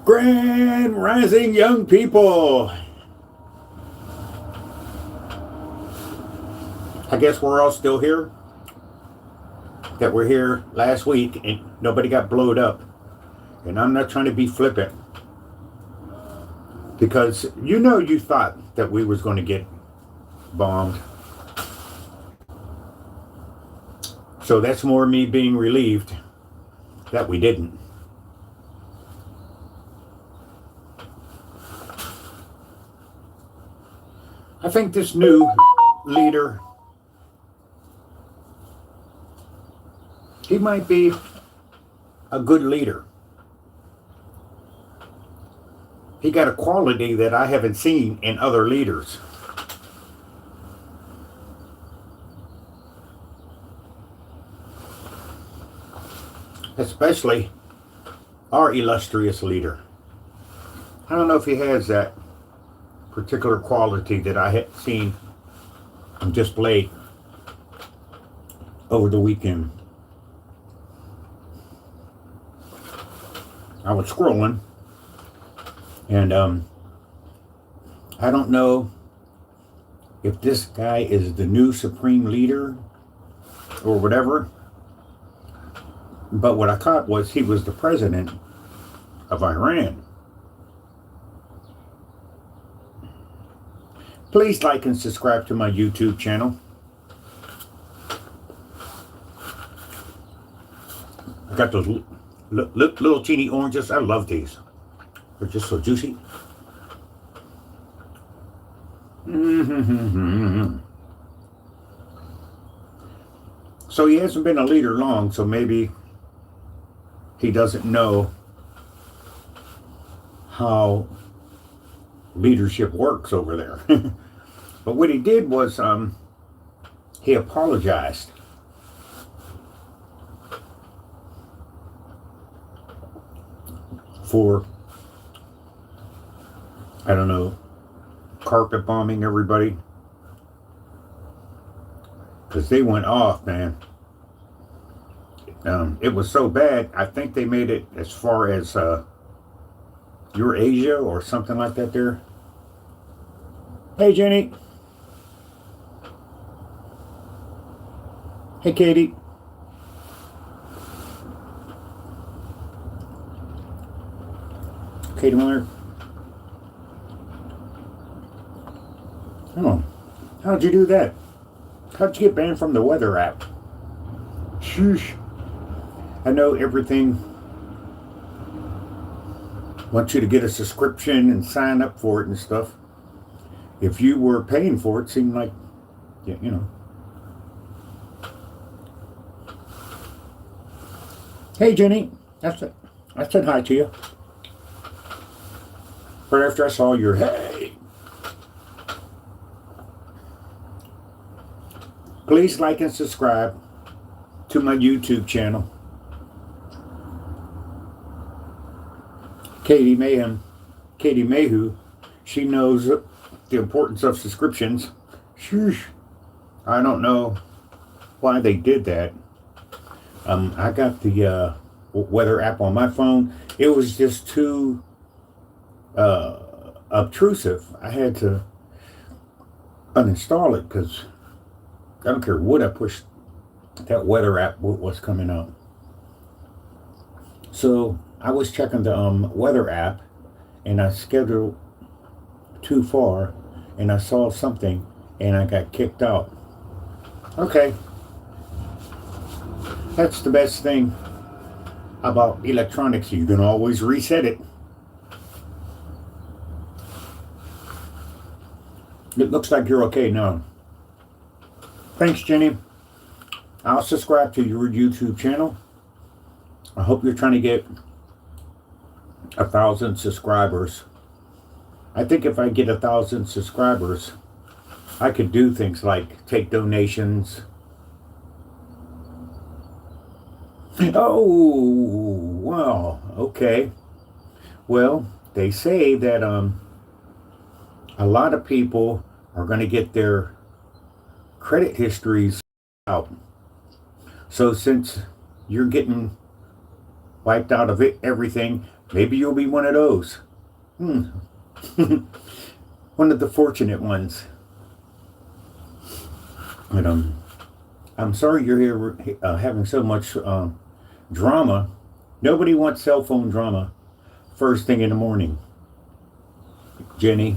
Grand Rising young people. I guess we're all still here. That we're here last week and nobody got blowed up. And I'm not trying to be flippant. Because you thought that we was going to get bombed. So that's more me being relieved that we didn't. I think this new leader, he might be a good leader. He got a quality that I haven't seen in other leaders. Especially our illustrious leader. I don't know if he has that particular quality that I had seen on display over the weekend. I was scrolling and I don't know if this guy is the new supreme leader or whatever, but what I caught was he was the president of Iran. Please like and subscribe to my YouTube channel. I got those little teeny oranges. I love these. They're just so juicy. So he hasn't been a leader long, so maybe he doesn't know how leadership works over there. But what he did was he apologized for, I don't know, carpet bombing everybody, because they went off, man. It was so bad, I think they made it as far as Eurasia or something like that there. Hey, Jenny. Hey, Katie. Katie Miller. Oh, how'd you do that? How'd you get banned from the weather app? Sheesh. I know everything wants you to get a subscription and sign up for it and stuff. If you were paying for it, it seemed like, you know. Hey, Jenny. I said hi to you. Right after I saw your hey. Please like and subscribe to my YouTube channel. Katie Mayhew, she knows the importance of subscriptions. Sheesh. I don't know why they did that. I got the weather app on my phone. It was just too obtrusive. I had to uninstall it because I don't care what I pushed, that weather app was coming up. So I was checking the weather app and I scheduled too far and I saw something and I got kicked out. Okay. That's the best thing about electronics. You can always reset it. It looks like you're okay now. Thanks, Jenny. I'll subscribe to your YouTube channel. I hope you're trying to get 1,000 subscribers. I think if I get 1,000 subscribers, I could do things like take donations. Oh, wow. Okay. Well, they say that a lot of people are going to get their credit histories out. So since you're getting wiped out of it, everything, Maybe you'll be one of those. One of the fortunate ones. But I'm sorry you're here having so much drama. Nobody wants cell phone drama first thing in the morning. Jenny.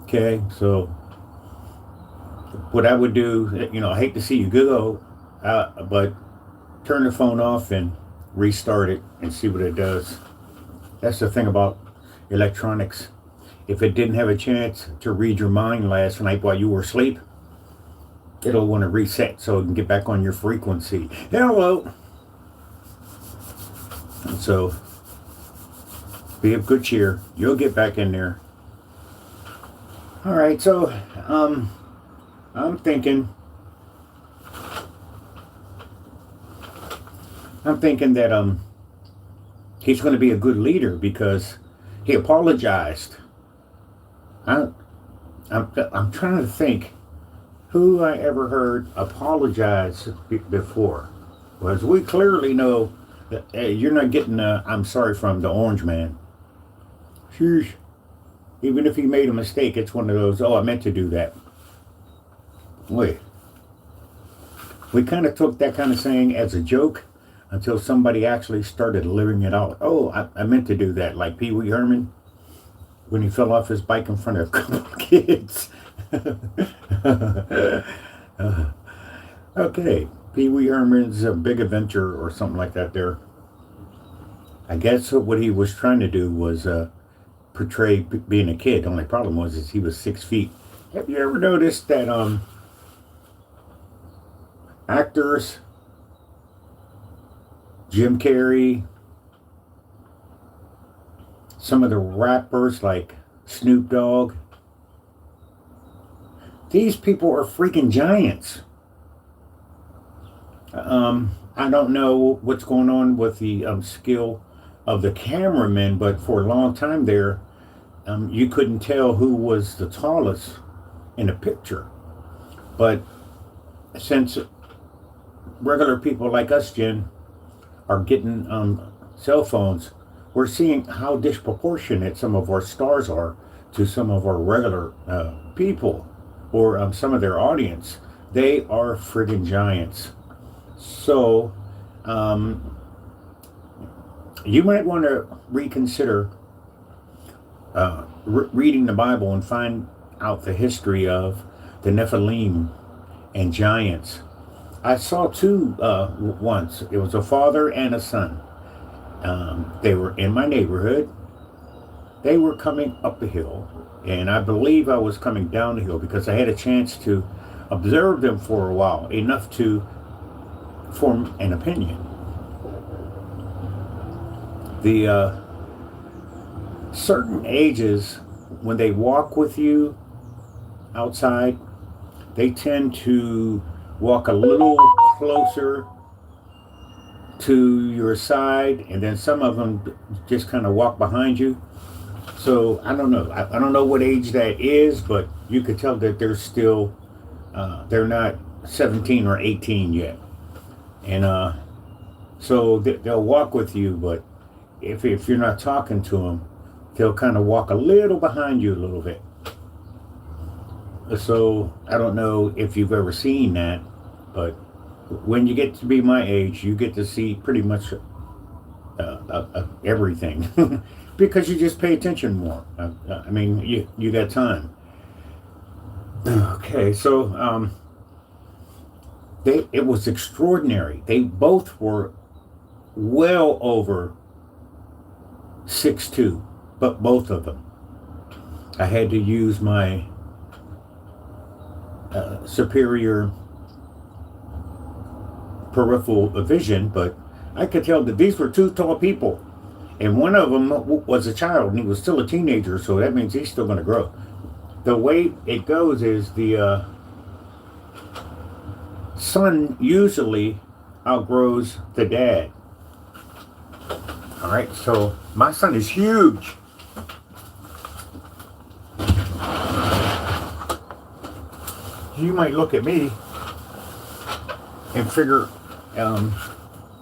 Okay, so what I would do, I hate to see you go, but turn the phone off and restart it and see what it does. That's the thing about electronics. If it didn't have a chance to read your mind last night while you were asleep, it'll want to reset so it can get back on your frequency. Hello. And so be of good cheer. You'll get back in there. All right, so I'm thinking that he's going to be a good leader because he apologized. I'm trying to think who I ever heard apologize before. Because we clearly know that you're not getting I'm sorry from the orange man. Sheesh. Even if he made a mistake, it's one of those, oh, I meant to do that. Wait. We kind of took that kind of saying as a joke until somebody actually started living it out. Oh, I meant to do that, like Pee Wee Herman when he fell off his bike in front of a couple of kids. Okay, Pee Wee Herman's a big adventure or something like that there. I guess what he was trying to do was portray being a kid. The only problem was is he was 6 feet. Have you ever noticed that actors, Jim Carrey, some of the rappers like Snoop Dogg, these people are freaking giants. I don't know what's going on with the skill of the cameraman, but for a long time there, you couldn't tell who was the tallest in a picture. But since regular people like us, Jen, are getting cell phones, we're seeing how disproportionate some of our stars are to some of our regular people or some of their audience. They are friggin' giants. So you might want to reconsider reading the Bible and find out the history of the Nephilim and giants. I saw two once. It was a father and a son. They were in my neighborhood. They were coming up the hill, and I believe I was coming down the hill because I had a chance to observe them for a while, enough to form an opinion. The certain ages, when they walk with you outside, they tend to walk a little closer to your side, and then some of them just kind of walk behind you. So I don't know. I don't know what age that is, but you could tell that they're still, they're not 17 or 18 yet. And so they'll walk with you, but if you're not talking to them, they'll kind of walk a little behind you a little bit. So I don't know if you've ever seen that, but when you get to be my age, you get to see pretty much everything because you just pay attention more. I mean, you got time. Okay, so it was extraordinary. They both were well over 6'2", but both of them. I had to use my superior peripheral vision, but I could tell that these were two tall people, and one of them was a child, and he was still a teenager, so that means he's still going to grow. The way it goes is the son usually outgrows the dad. All right, so my son is huge. You might look at me and figure I'm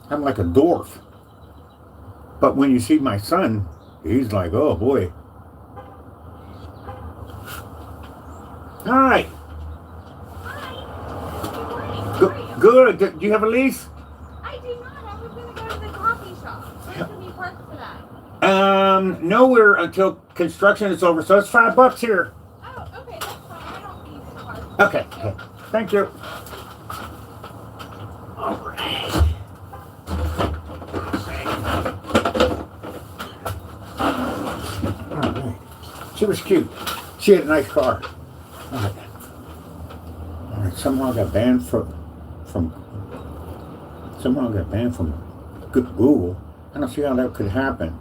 like a dwarf. But when you see my son, he's like, oh boy. All right. Hi. Good morning. Good. Do you have a lease? I do not. I was going to go to the coffee shop. Where can we park for that? Nowhere until construction is over. So it's $5 here. Oh, okay. That's fine. I don't need to park. Okay. Thank you. All right. All right. She was cute. She had a nice car. All right. All right. Somehow I got banned from Google. I don't see how that could happen.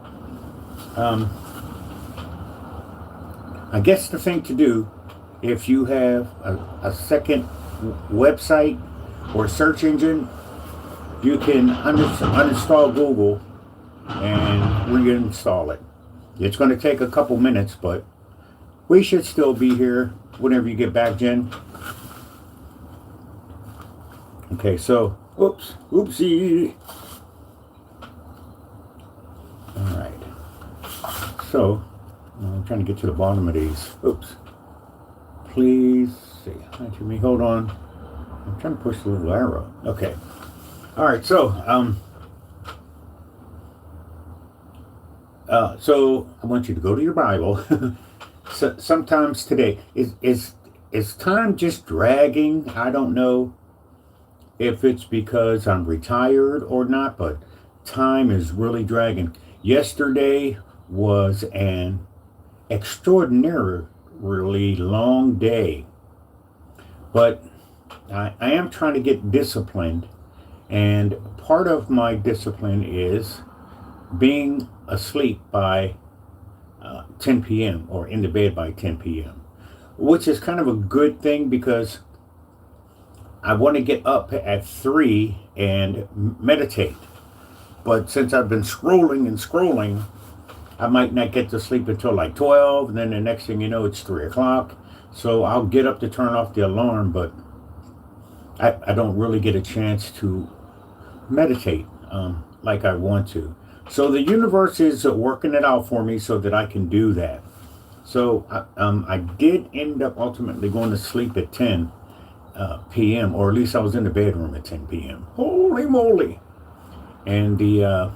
I guess the thing to do, if you have a second website or search engine, you can uninstall Google and reinstall it. It's going to take a couple minutes, but we should still be here whenever you get back, Jen. Okay, so, oopsie. All right. So, I'm trying to get to the bottom of these. Oops. Please see. To me, hold on. I'm trying to push the little arrow. Okay. All right. So, so I want you to go to your Bible. So sometimes today is time just dragging? I don't know if it's because I'm retired or not, but time is really dragging. Yesterday was an extraordinarily long day, but I am trying to get disciplined, and part of my discipline is being asleep by 10 p.m. or in the bed by 10 p.m., which is kind of a good thing because I want to get up at 3 and meditate. But since I've been scrolling, I might not get to sleep until like 12, and then the next thing you know, it's 3 o'clock. So I'll get up to turn off the alarm, but I don't really get a chance to meditate like I want to. So the universe is working it out for me so that I can do that. So I did end up ultimately going to sleep at 10 p.m., or at least I was in the bedroom at 10 p.m. Holy moly. And the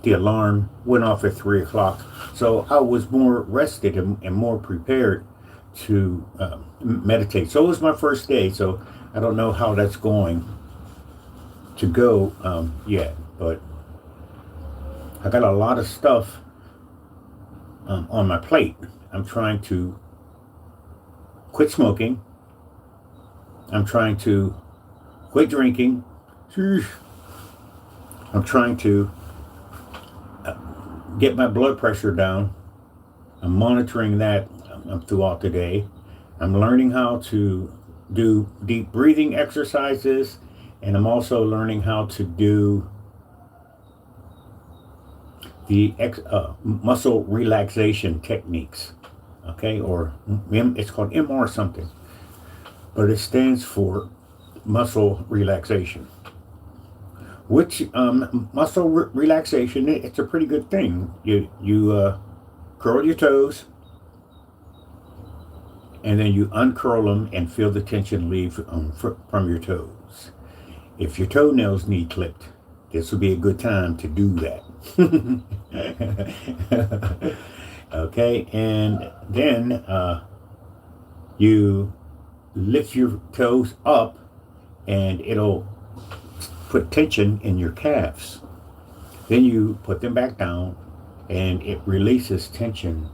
alarm went off at 3 o'clock. So I was more rested and more prepared to meditate. So it was my first day, so I don't know how that's going to go yet, but I got a lot of stuff on my plate. I'm trying to quit smoking. I'm trying to quit drinking. I'm trying to get my blood pressure down. I'm monitoring that throughout the day. I'm learning how to do deep breathing exercises, and I'm also learning how to do the muscle relaxation techniques. Okay, or it's called MR something, but it stands for muscle relaxation. Which muscle relaxation, it's a pretty good thing. You curl your toes, and then you uncurl them and feel the tension leave from your toes. If your toenails need clipped, this would be a good time to do that. Okay, and then you lift your toes up, and it'll put tension in your calves. Then you put them back down, and it releases tension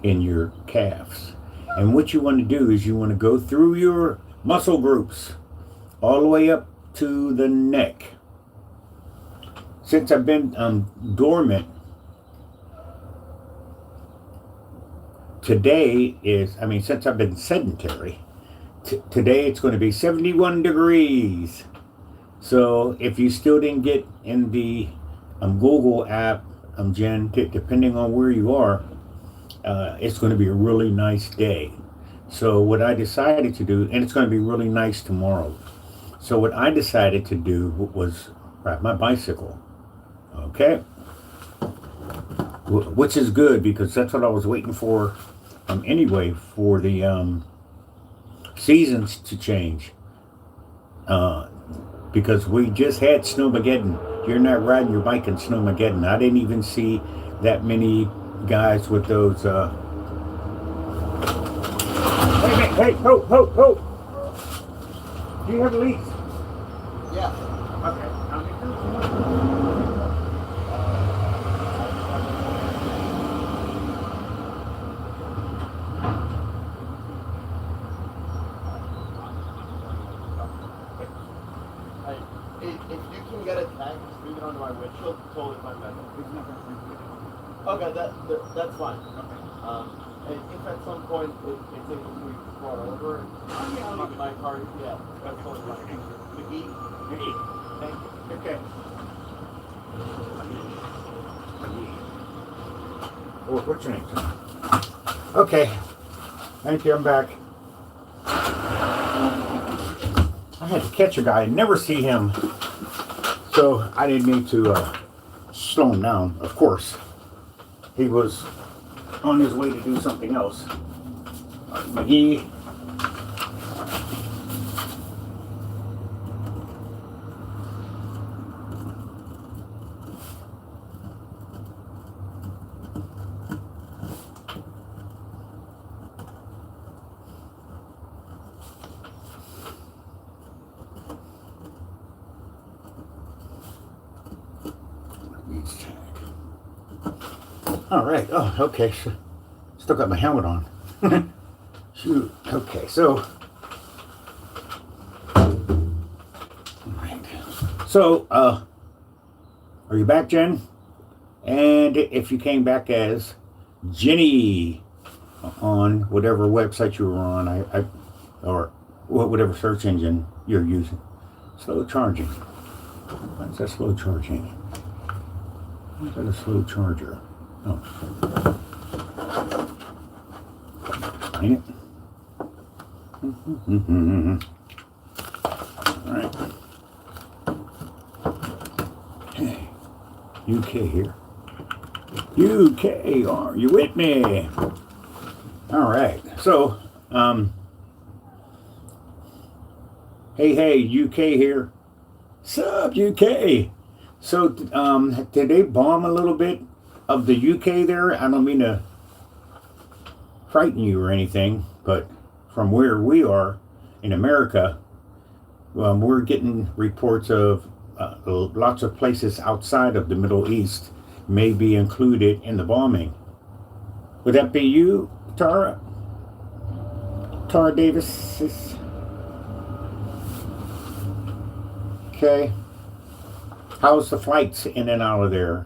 in your calves. And what you want to do is you want to go through your muscle groups all the way up to the neck. Since I've been dormant, since I've been sedentary, today it's going to be 71 degrees. So if you still didn't get in the Google app, Jen, depending on where you are, it's going to be a really nice day. So what I decided to do, and it's going to be really nice tomorrow. So what I decided to do was ride my bicycle. Okay, which is good because that's what I was waiting for. Anyway, for the seasons to change. Because we just had Snowmageddon. You're not riding your bike in Snowmageddon. I didn't even see that many guys with those. Hey, ho, ho, ho! Do you have a lease? Yeah. Okay. If you can get a tag, just leave it under my windshield. Totally fine, man. Okay, that's fine. And if at some point it's able to be brought over, my car, yeah, that's totally fine. McGee? Thank you. Okay. What's your name? Okay. Thank you. I'm back. I had to catch a guy. I never see him. So I didn't need to slow him down, of course. He was on his way to do something else. McGee. All right. Oh, okay. Still got my helmet on. Shoot. Okay. So. All right. So, are you back, Jen? And if you came back as Jenny on whatever website you were on, or whatever search engine you're using. Slow charging. What's that slow charging? What's that a slow charger? Oh. Explain it. All right. Hey, UK here. UK, are you with me? All right. So, hey, UK here. Sup, UK? So, did they bomb a little bit of the UK there? I don't mean to frighten you or anything, but from where we are in America, we're getting reports of lots of places outside of the Middle East may be included in the bombing. Would that be you, Tara? Tara Davis? Okay. How's the flights in and out of there?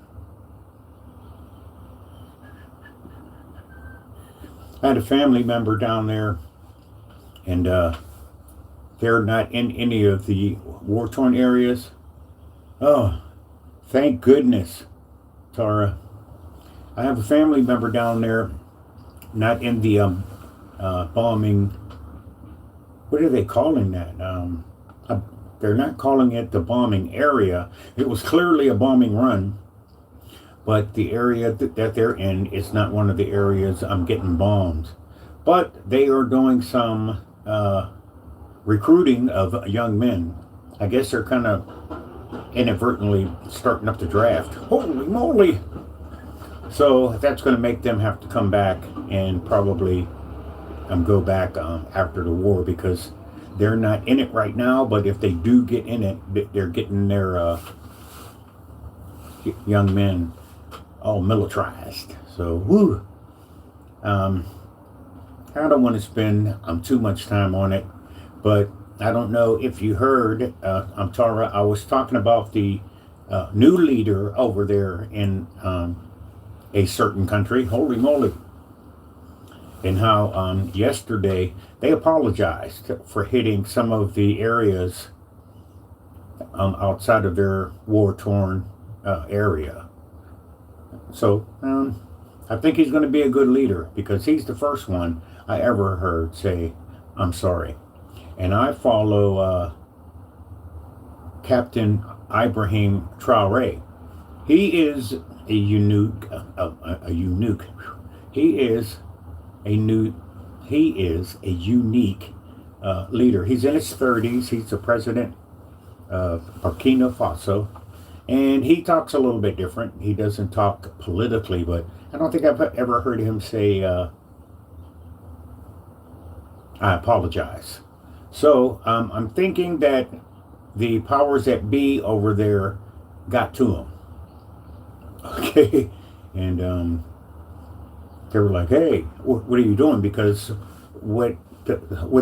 I had a family member down there, and they're not in any of the war-torn areas. Oh, thank goodness, Tara. I have a family member down there, not in the bombing. What are they calling that? They're not calling it the bombing area. It was clearly a bombing run, but the area that they're in is not one of the areas I'm getting bombed. But they are doing some recruiting of young men. I guess they're kind of inadvertently starting up the draft. Holy moly! So that's going to make them have to come back and probably go back after the war, because they're not in it right now, but if they do get in it, they're getting their young men all militarized. So, woo! I don't want to spend too much time on it, but I don't know if you heard, I'm Tara, I was talking about the new leader over there in a certain country, holy moly, and how yesterday they apologized for hitting some of the areas outside of their war-torn area. So I think he's going to be a good leader because he's the first one I ever heard say, "I'm sorry." And I follow Captain Ibrahim Traore. He is a eunuch. A eunuch. He is a new. He is a unique leader. He's in his 30s. He's the president of Burkina Faso, and he talks a little bit different. He doesn't talk politically, but I don't think I've ever heard him say, "I apologize." So I'm thinking that the powers that be over there got to him. Okay, and they were like, "Hey, what are you doing?" Because what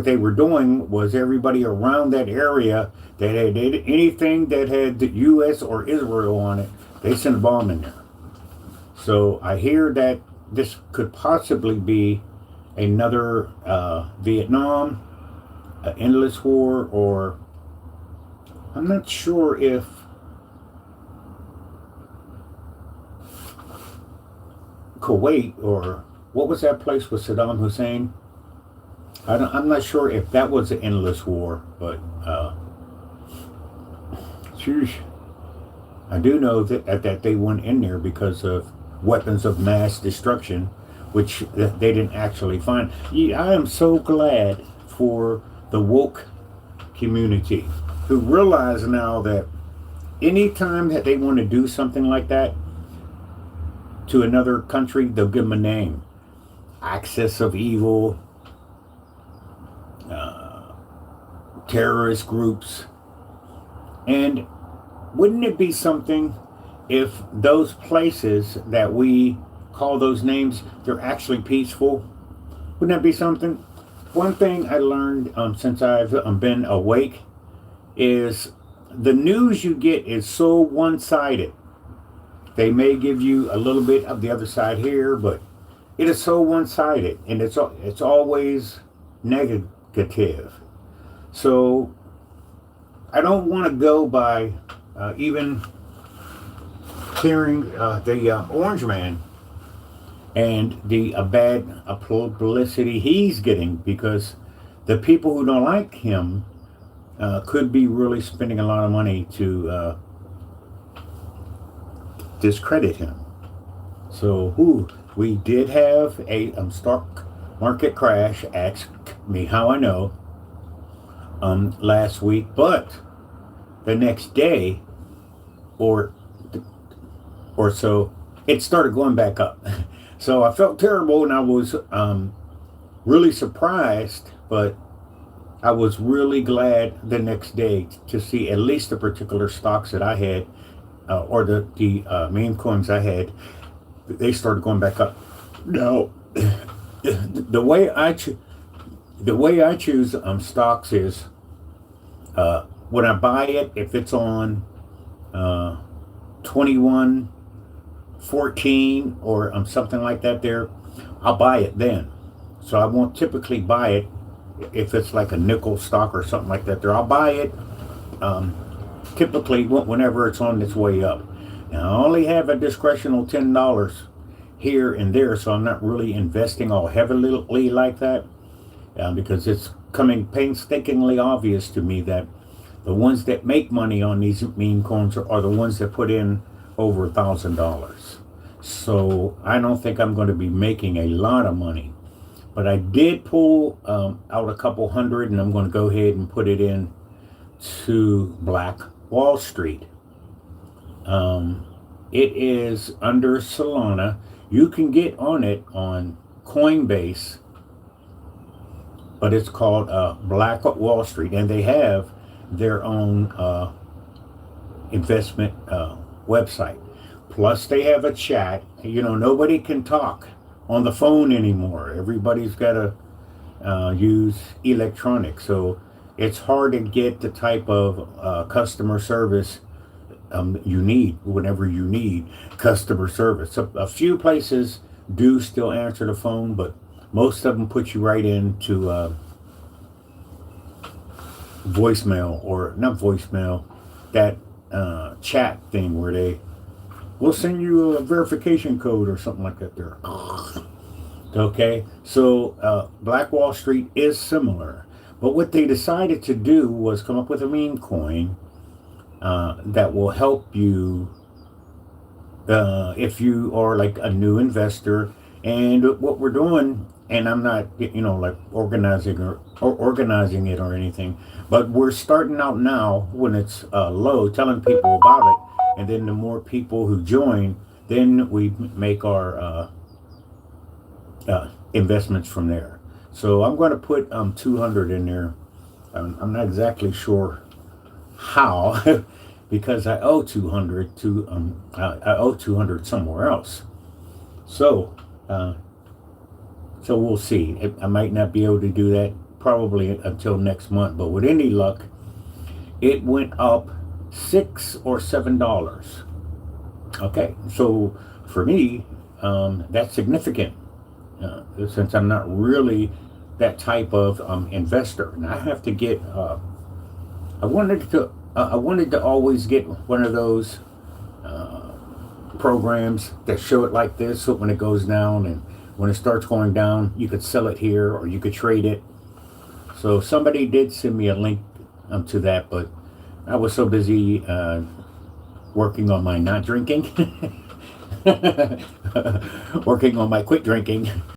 they were doing was everybody around that area that had anything that had the U.S. or Israel on it, they sent a bomb in there. So I hear that this could possibly be another Vietnam, an endless war, or I'm not sure if Kuwait, or what was that place with Saddam Hussein? I'm not sure if that was an endless war, but I do know that they went in there because of weapons of mass destruction, which they didn't actually find. I am so glad for the woke community who realize now that anytime that they want to do something like that to another country, they'll give them a name. Axis of evil, terrorist groups. And wouldn't it be something if those places that we call those names, they're actually peaceful? Wouldn't that be something? One thing I learned since I've been awake is the news you get is so one-sided. They may give you a little bit of the other side here, but it is so one-sided, and it's always negative. So I don't want to go by even hearing the Orange Man and the bad publicity he's getting, because the people who don't like him could be really spending a lot of money to discredit him. So, we did have a stock market crash. Ask me how I know. Last week, but the next day, or so, it started going back up. So I felt terrible, and I was really surprised, but I was really glad the next day to see at least the particular stocks that I had, or the meme coins I had, they started going back up. Now, the way I choose stocks is when I buy it, if it's on 21.14 or something like that there, I'll buy it then. So I won't typically buy it if it's like a nickel stock or something like that there. I'll buy it typically whenever it's on its way up. Now I only have a discretional $10 here and there, so I'm not really investing all heavily like that, because it's coming painstakingly obvious to me that the ones that make money on these meme coins are the ones that put in over $1,000. So I don't think I'm going to be making a lot of money, but I did pull out a couple hundred, and I'm going to go ahead and put it in to Black Wall Street. It is under Solana. You can get on it on Coinbase, but it's called Black Wall Street, and they have their own investment website. Plus, they have a chat. Nobody can talk on the phone anymore. Everybody's got to use electronics, so it's hard to get the type of customer service you need whenever you need customer service. A few places do still answer the phone, but most of them put you right into voicemail, or not voicemail, that chat thing where they we'll send you a verification code or something like that there. Okay, so Black Wall Street is similar. But what they decided to do was come up with a meme coin that will help you if you are like a new investor. And what we're doing, and I'm not, like organizing it or anything, but we're starting out now when it's low, telling people about it, and then the more people who join, then we make our investments from there. So I'm going to put 200 in there. I'm not exactly sure how, because I owe 200 to I owe 200 somewhere else. So we'll see. I might not be able to do that probably until next month, but with any luck, it went up $6 or $7. Okay, so for me, that's significant. Since I'm not really that type of investor, and I have to get. I wanted to always get one of those programs that show it like this, so when it goes down and when it starts going down, you could sell it here or you could trade it. So somebody did send me a link to that, but I was so busy working on my not drinking, working on my quit drinking.